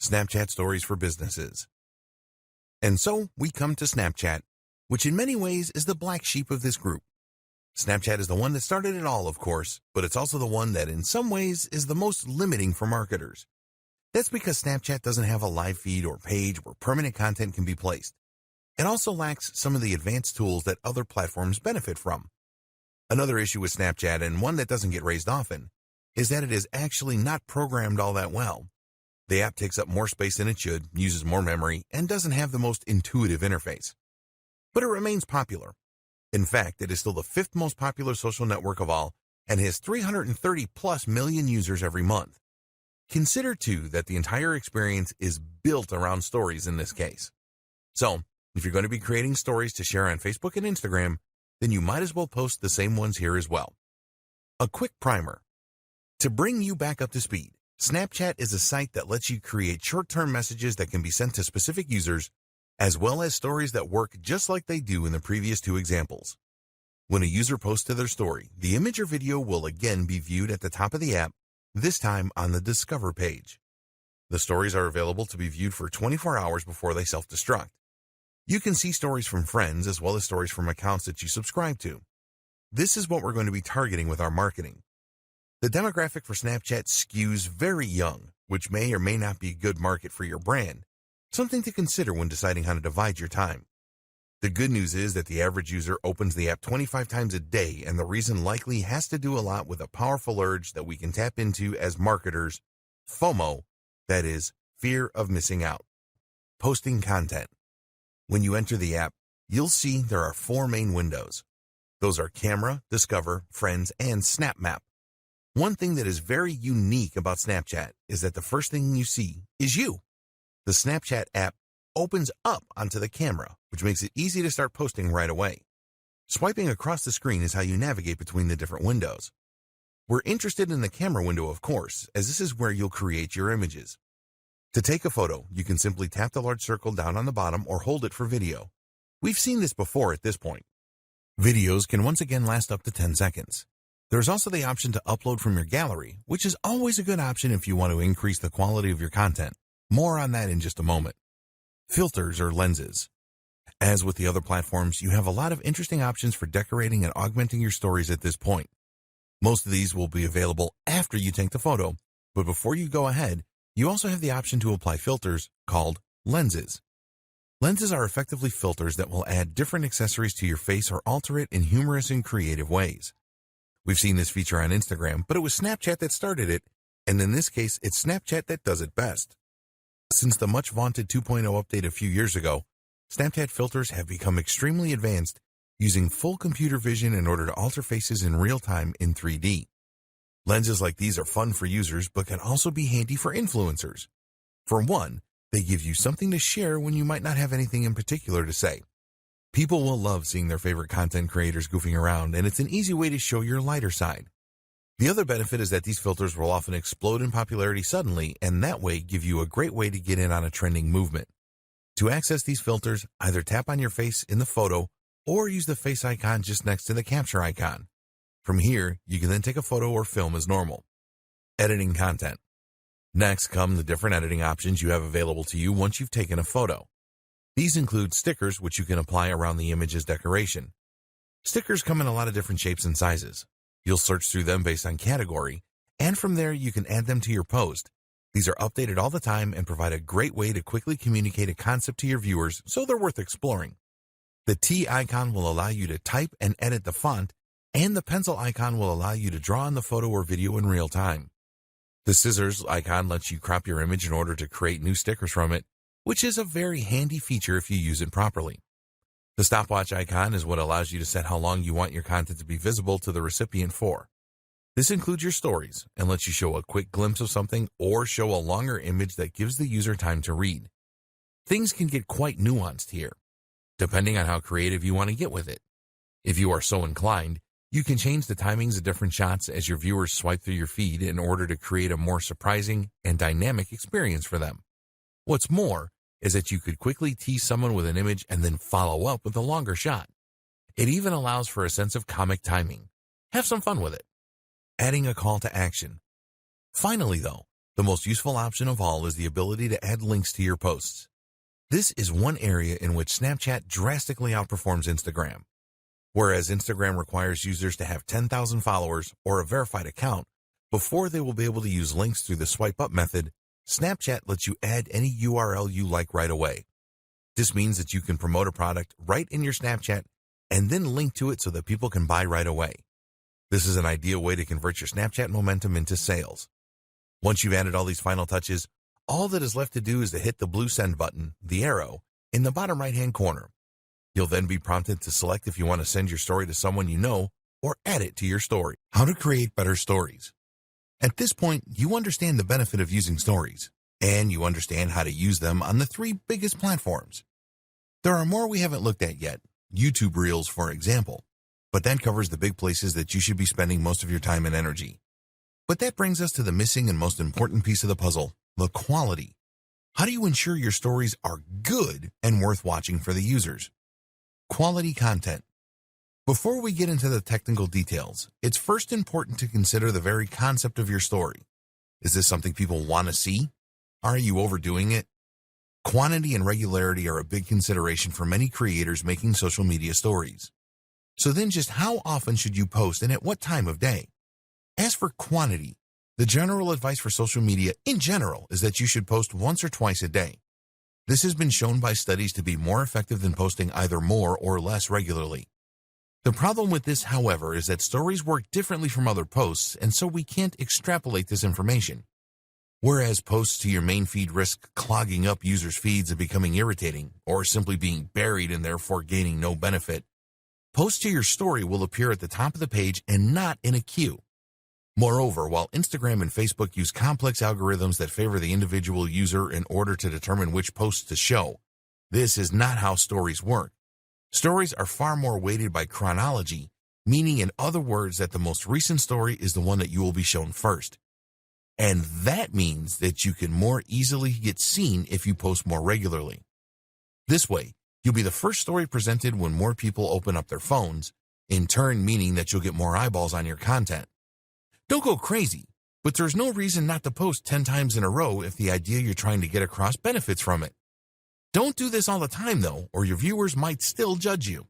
Snapchat Stories for Businesses. And so we come to Snapchat, which in many ways is the black sheep of this group. Snapchat is the one that started it all, of course, but it's also the one that in some ways is the most limiting for marketers. That's because Snapchat doesn't have a live feed or page where permanent content can be placed. It also lacks some of the advanced tools that other platforms benefit from. Another issue with Snapchat, and one that doesn't get raised often, is that it is actually not programmed all that well. The app takes up more space than it should, uses more memory, and doesn't have the most intuitive interface. But it remains popular. In fact, it is still the fifth most popular social network of all and has 330 plus million users every month. Consider, too, that the entire experience is built around stories in this case. So, if you're going to be creating stories to share on Facebook and Instagram, then you might as well post the same ones here as well. A quick primer. To bring you back up to speed, Snapchat is a site that lets you create short-term messages that can be sent to specific users, as well as stories that work just like they do in the previous two examples. When a user posts to their story, the image or video will again be viewed at the top of the app, this time on the Discover page. The stories are available to be viewed for 24 hours before they self-destruct. You can see stories from friends as well as stories from accounts that you subscribe to. This is what we're going to be targeting with our marketing. The demographic for Snapchat skews very young, which may or may not be a good market for your brand, something to consider when deciding how to divide your time. The good news is that the average user opens the app 25 times a day, and the reason likely has to do a lot with a powerful urge that we can tap into as marketers, FOMO, that is, fear of missing out. Posting content. When you enter the app, you'll see there are four main windows. Those are Camera, Discover, Friends, and Snap Map. One thing that is very unique about Snapchat is that the first thing you see is you. The Snapchat app opens up onto the camera, which makes it easy to start posting right away. Swiping across the screen is how you navigate between the different windows. We're interested in the camera window, of course, as this is where you'll create your images. To take a photo, you can simply tap the large circle down on the bottom or hold it for video. We've seen this before at this point. Videos can once again last up to 10 seconds. There's also the option to upload from your gallery, which is always a good option if you want to increase the quality of your content. More on that in just a moment. Filters or lenses. As with the other platforms, you have a lot of interesting options for decorating and augmenting your stories at this point. Most of these will be available after you take the photo, but before you go ahead, you also have the option to apply filters called lenses. Lenses are effectively filters that will add different accessories to your face or alter it in humorous and creative ways. We've seen this feature on Instagram, but it was Snapchat that started it, and in this case, it's Snapchat that does it best. Since the much-vaunted 2.0 update a few years ago, Snapchat filters have become extremely advanced, using full computer vision in order to alter faces in real time in 3D. Lenses like these are fun for users, but can also be handy for influencers. For one, they give you something to share when you might not have anything in particular to say. People will love seeing their favorite content creators goofing around, and it's an easy way to show your lighter side. The other benefit is that these filters will often explode in popularity suddenly, and that way give you a great way to get in on a trending movement. To access these filters, either tap on your face in the photo or use the face icon just next to the capture icon. From here, you can then take a photo or film as normal. Editing content. Next come the different editing options you have available to you once you've taken a photo. These include stickers, which you can apply around the image's decoration. Stickers come in a lot of different shapes and sizes. You'll search through them based on category, and from there you can add them to your post. These are updated all the time and provide a great way to quickly communicate a concept to your viewers, so they're worth exploring. The T icon will allow you to type and edit the font, and the pencil icon will allow you to draw on the photo or video in real time. The scissors icon lets you crop your image in order to create new stickers from it, which is a very handy feature if you use it properly. The stopwatch icon is what allows you to set how long you want your content to be visible to the recipient for. This includes your stories and lets you show a quick glimpse of something or show a longer image that gives the user time to read. Things can get quite nuanced here, depending on how creative you want to get with it. If you are so inclined, you can change the timings of different shots as your viewers swipe through your feed in order to create a more surprising and dynamic experience for them. What's more is that you could quickly tease someone with an image and then follow up with a longer shot. It even allows for a sense of comic timing. Have some fun with it. Adding a call to action. Finally, though, The most useful option of all is the ability to add links to your posts. This is one area in which Snapchat drastically outperforms Instagram. Whereas Instagram requires users to have 10,000 followers or a verified account before they will be able to use links through the swipe up method, Snapchat lets you add any URL you like right away. This means that you can promote a product right in your Snapchat and then link to it so that people can buy right away. This is an ideal way to convert your Snapchat momentum into sales. Once you've added all these final touches, all that is left to do is to hit the blue send button, the arrow, in the bottom right-hand corner. You'll then be prompted to select if you want to send your story to someone you know or add it to your story. How to create better stories. At this point, you understand the benefit of using stories, and you understand how to use them on the 3 biggest platforms. There are more we haven't looked at yet, YouTube Reels for example, but that covers the big places that you should be spending most of your time and energy. But that brings us to the missing and most important piece of the puzzle, the quality. How do you ensure your stories are good and worth watching for the users? Quality content. Before we get into the technical details, it's first important to consider the very concept of your story. Is this something people want to see? Are you overdoing it? Quantity and regularity are a big consideration for many creators making social media stories. So then just how often should you post and at what time of day? As for quantity, the general advice for social media in general is that you should post once or twice a day. This has been shown by studies to be more effective than posting either more or less regularly. The problem with this, however, is that stories work differently from other posts, and so we can't extrapolate this information. Whereas posts to your main feed risk clogging up users' feeds and becoming irritating, or simply being buried and therefore gaining no benefit, posts to your story will appear at the top of the page and not in a queue. Moreover, while Instagram and Facebook use complex algorithms that favor the individual user in order to determine which posts to show, this is not how stories work. Stories are far more weighted by chronology, meaning in other words that the most recent story is the one that you will be shown first. And that means that you can more easily get seen if you post more regularly. This way, you'll be the first story presented when more people open up their phones, in turn meaning that you'll get more eyeballs on your content. Don't go crazy, but there's no reason not to post 10 times in a row if the idea you're trying to get across benefits from it. Don't do this all the time, though, or your viewers might still judge you.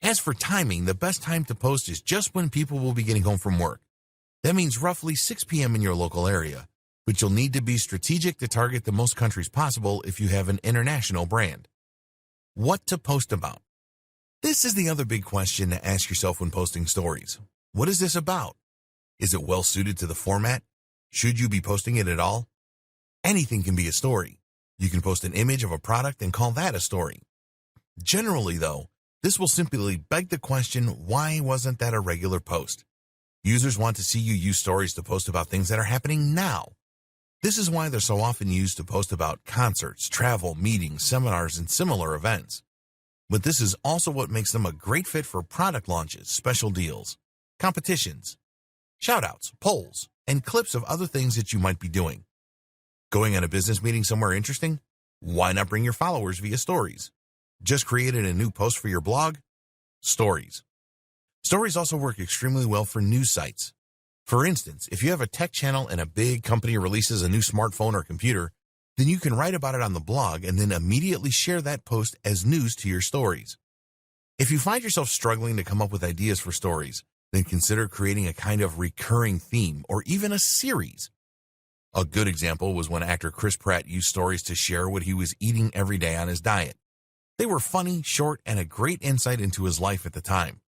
As for timing, the best time to post is just when people will be getting home from work. That means roughly 6 p.m. in your local area, but you'll need to be strategic to target the most countries possible if you have an international brand. What to post about? This is the other big question to ask yourself when posting stories. What is this about? Is it well suited to the format? Should you be posting it at all? Anything can be a story. You can post an image of a product and call that a story. Generally, though, this will simply beg the question, why wasn't that a regular post? Users want to see you use stories to post about things that are happening now. This is why they're so often used to post about concerts, travel, meetings, seminars, and similar events. But this is also what makes them a great fit for product launches, special deals, competitions, shoutouts, polls, and clips of other things that you might be doing. Going on a business meeting somewhere interesting? Why not bring your followers via stories? Just created a new post for your blog? Stories. Stories also work extremely well for news sites. For instance, if you have a tech channel and a big company releases a new smartphone or computer, then you can write about it on the blog and then immediately share that post as news to your stories. If you find yourself struggling to come up with ideas for stories, then consider creating a kind of recurring theme or even a series. A good example was when actor Chris Pratt used stories to share what he was eating every day on his diet. They were funny, short, and a great insight into his life at the time.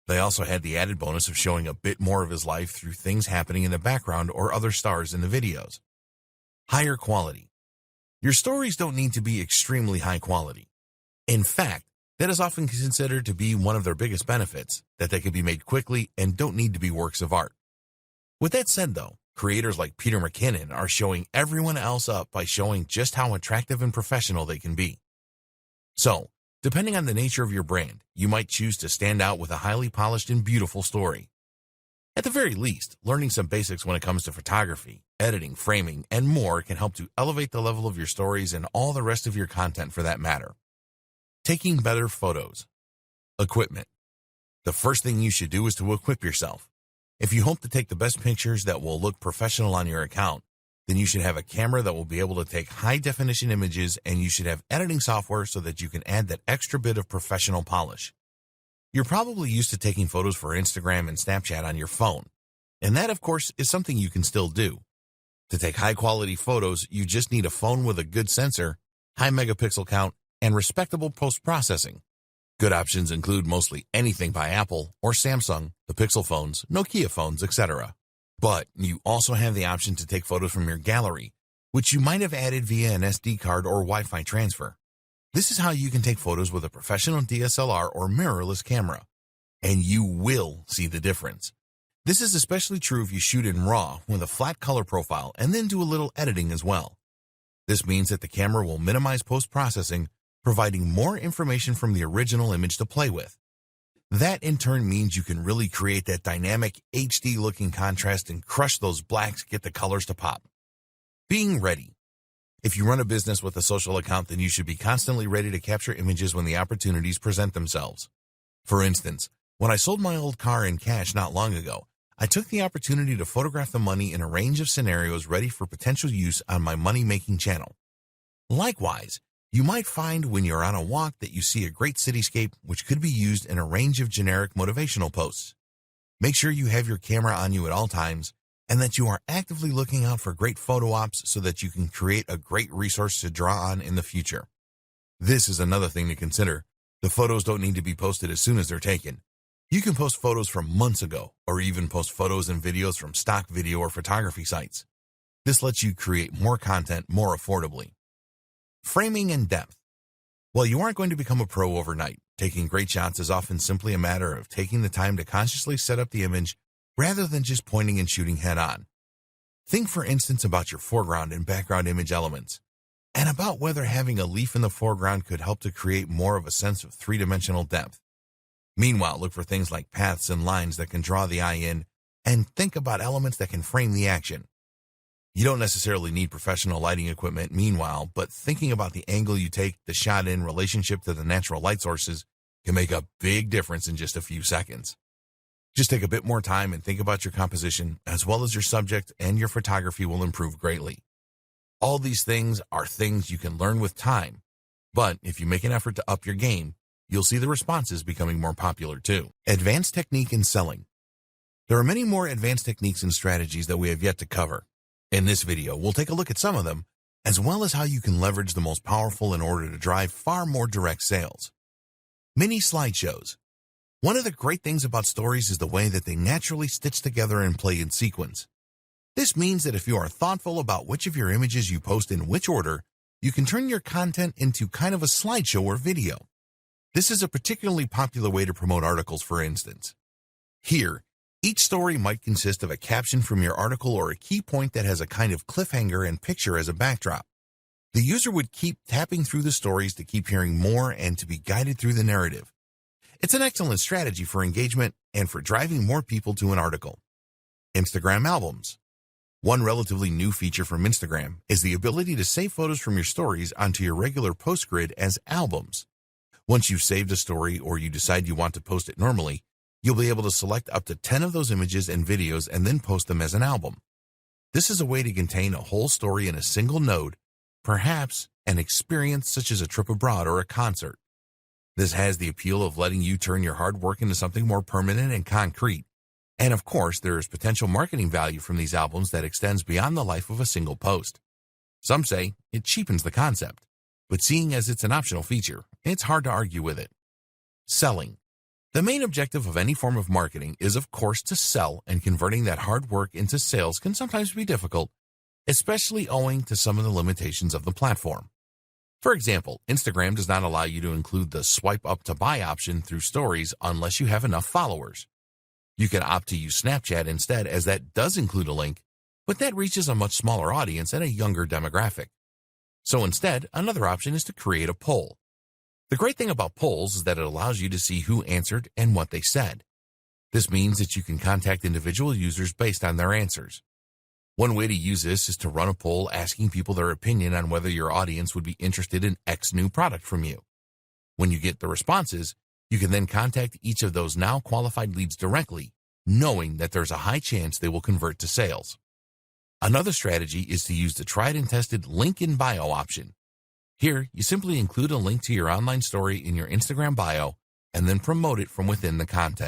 They also had the added bonus of showing a bit more of his life through things happening in the background or other stars in the videos. Higher quality. Your stories don't need to be extremely high quality. In fact, that is often considered to be one of their biggest benefits, that they can be made quickly and don't need to be works of art. With that said, though, creators like Peter McKinnon are showing everyone else up by showing just how attractive and professional they can be. So, depending on the nature of your brand, you might choose to stand out with a highly polished and beautiful story. At the very least, learning some basics when it comes to photography, editing, framing, and more can help to elevate the level of your stories and all the rest of your content for that matter. Taking better photos. Equipment. The first thing you should do is to equip yourself. If you hope to take the best pictures that will look professional on your account, then you should have a camera that will be able to take high-definition images, and you should have editing software so that you can add that extra bit of professional polish. You're probably used to taking photos for Instagram and Snapchat on your phone, and that, of course, is something you can still do. To take high-quality photos, you just need a phone with a good sensor, high megapixel count, and respectable post-processing. Good options include mostly anything by Apple or Samsung, the Pixel phones, Nokia phones, etc. But you also have the option to take photos from your gallery, which you might have added via an SD card or Wi-Fi transfer. This is how you can take photos with a professional DSLR or mirrorless camera, and you will see the difference. This is especially true if you shoot in RAW with a flat color profile and then do a little editing as well. This means that the camera will minimize post-processing, providing more information from the original image to play with. That in turn means you can really create that dynamic HD-looking contrast and crush those blacks, get the colors to pop. Being ready. If you run a business with a social account, then you should be constantly ready to capture images when the opportunities present themselves. For instance, when I sold my old car in cash not long ago, I took the opportunity to photograph the money in a range of scenarios ready for potential use on my money-making channel. Likewise, you might find when you're on a walk that you see a great cityscape which could be used in a range of generic motivational posts. Make sure you have your camera on you at all times and that you are actively looking out for great photo ops so that you can create a great resource to draw on in the future. This is another thing to consider. The photos don't need to be posted as soon as they're taken. You can post photos from months ago or even post photos and videos from stock video or photography sites. This lets you create more content more affordably. Framing and depth. While you aren't going to become a pro overnight, taking great shots is often simply a matter of taking the time to consciously set up the image rather than just pointing and shooting head-on. Think, for instance, about your foreground and background image elements, and about whether having a leaf in the foreground could help to create more of a sense of three-dimensional depth. Meanwhile, look for things like paths and lines that can draw the eye in, and think about elements that can frame the action. You don't necessarily need professional lighting equipment meanwhile, but thinking about the angle you take the shot in relationship to the natural light sources can make a big difference in just a few seconds. Just take a bit more time and think about your composition, as well as your subject, and your photography will improve greatly. All these things are things you can learn with time, but if you make an effort to up your game, you'll see the responses becoming more popular too. Advanced technique in selling. There are many more advanced techniques and strategies that we have yet to cover. In this video, we'll take a look at some of them, as well as how you can leverage the most powerful in order to drive far more direct sales. Mini slideshows. One of the great things about stories is the way that they naturally stitch together and play in sequence. This means that if you are thoughtful about which of your images you post in which order, you can turn your content into kind of a slideshow or video. This is a particularly popular way to promote articles, for instance. Here, each story might consist of a caption from your article or a key point that has a kind of cliffhanger and picture as a backdrop. The user would keep tapping through the stories to keep hearing more and to be guided through the narrative. It's an excellent strategy for engagement and for driving more people to an article. Instagram albums. One relatively new feature from Instagram is the ability to save photos from your stories onto your regular post grid as albums. Once you've saved a story or you decide you want to post it normally, you'll be able to select up to 10 of those images and videos and then post them as an album. This is a way to contain a whole story in a single node, perhaps an experience such as a trip abroad or a concert. This has the appeal of letting you turn your hard work into something more permanent and concrete. And of course, there is potential marketing value from these albums that extends beyond the life of a single post. Some say it cheapens the concept, but seeing as it's an optional feature, it's hard to argue with it. Selling. The main objective of any form of marketing is, of course, to sell, and converting that hard work into sales can sometimes be difficult, especially owing to some of the limitations of the platform. For example, Instagram does not allow you to include the swipe up to buy option through stories unless you have enough followers. You can opt to use Snapchat instead, as that does include a link, but that reaches a much smaller audience and a younger demographic. So instead, another option is to create a poll. The great thing about polls is that it allows you to see who answered and what they said. This means that you can contact individual users based on their answers. One way to use this is to run a poll asking people their opinion on whether your audience would be interested in X new product from you. When you get the responses, you can then contact each of those now qualified leads directly, knowing that there's a high chance they will convert to sales. Another strategy is to use the tried and tested link in bio option. Here, you simply include a link to your online story in your Instagram bio and then promote it from within the content.